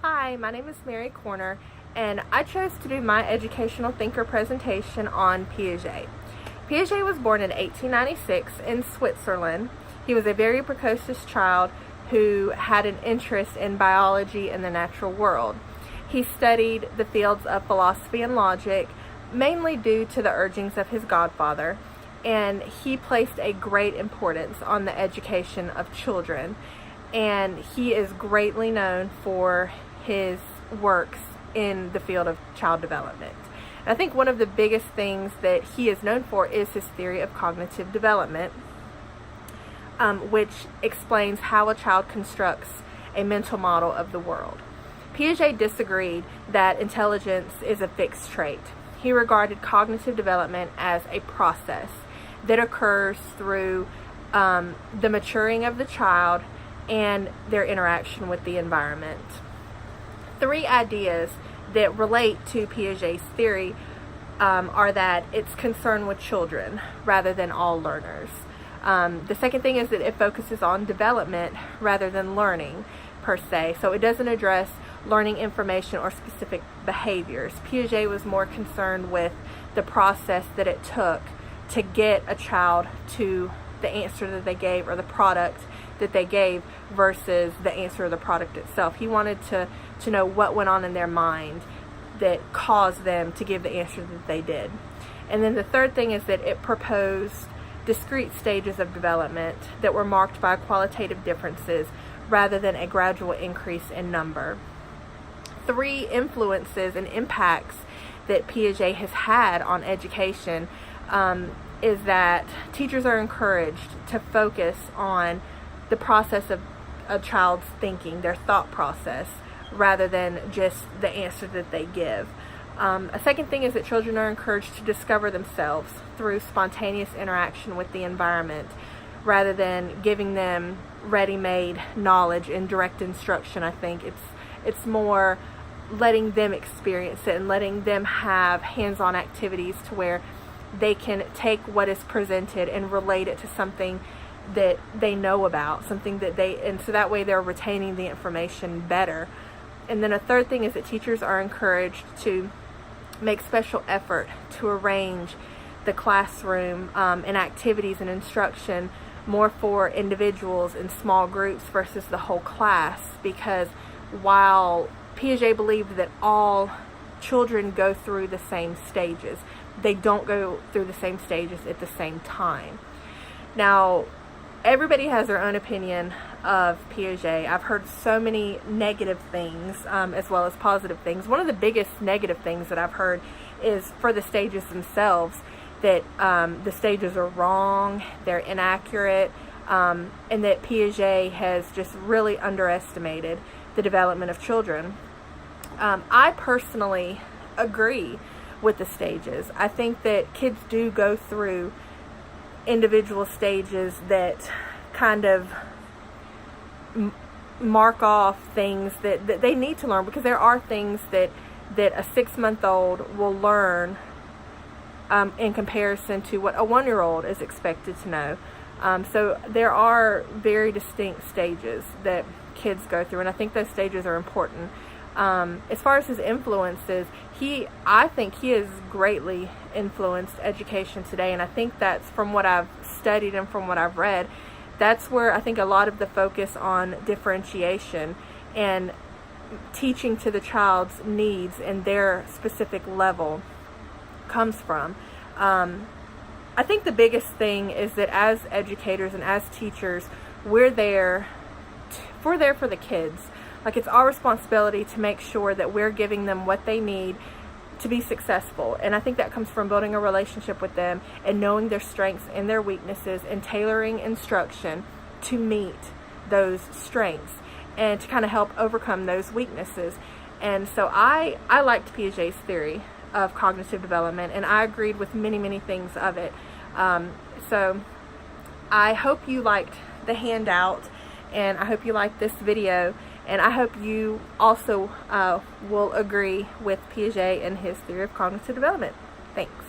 Hi, my name is Mary Corner, and I chose to do my educational thinker presentation on Piaget. Piaget was born in 1896 in Switzerland. He was a very precocious child who had an interest in biology and the natural world. He studied the fields of philosophy and logic, mainly due to the urgings of his godfather, and he placed a great importance on the education of children. And he is greatly known for his works in the field of child development. And I think one of the biggest things that he is known for is his theory of cognitive development, which explains how a child constructs a mental model of the world. Piaget disagreed that intelligence is a fixed trait. He regarded cognitive development as a process that occurs through the maturing of the child and their interaction with the environment. Three ideas that relate to Piaget's theory are that it's concerned with children rather than all learners. The second thing is that it focuses on development rather than learning per se. So it doesn't address learning information or specific behaviors. Piaget was more concerned with the process that it took to get a child to the answer that they gave or the product that they gave versus the answer of the product itself. He wanted to know what went on in their mind that caused them to give the answer that they did. And then the third thing is that it proposed discrete stages of development that were marked by qualitative differences rather than a gradual increase in number. Three influences and impacts that Piaget has had on education is that teachers are encouraged to focus on the process of a child's thinking, their thought process, rather than just the answer that they give. A second thing is that children are encouraged to discover themselves through spontaneous interaction with the environment, rather than giving them ready-made knowledge and direct instruction. I think it's more letting them experience it and letting them have hands-on activities to where they can take what is presented and relate it to something that they know about, and so that way they're retaining the information better. And then a third thing is that teachers are encouraged to make special effort to arrange the classroom and activities and instruction more for individuals in small groups versus the whole class, because while Piaget believed that all children go through the same stages, they don't go through the same stages at the same time. Now, everybody has their own opinion of Piaget. I've heard so many negative things as well as positive things. One of the biggest negative things that I've heard is for the stages themselves, that the stages are wrong, they're inaccurate, and that Piaget has just really underestimated the development of children. I personally agree with the stages. I think that kids do go through individual stages that kind of mark off things that they need to learn, because there are things that a 6-month-old will learn in comparison to what a 1-year-old is expected to know. So there are very distinct stages that kids go through, and I think those stages are important. As far as his influences, I think he has greatly influenced education today, and I think that's, from what I've studied and from what I've read, that's where I think a lot of the focus on differentiation and teaching to the child's needs and their specific level comes from. I think the biggest thing is that as educators and as teachers, we're there for the kids. Like, it's our responsibility to make sure that we're giving them what they need to be successful. And I think that comes from building a relationship with them and knowing their strengths and their weaknesses and tailoring instruction to meet those strengths and to kind of help overcome those weaknesses. And so I liked Piaget's theory of cognitive development, and I agreed with many things of it. So I hope you liked the handout, and I hope you liked this video. And I hope you also will agree with Piaget and his theory of cognitive development. Thanks.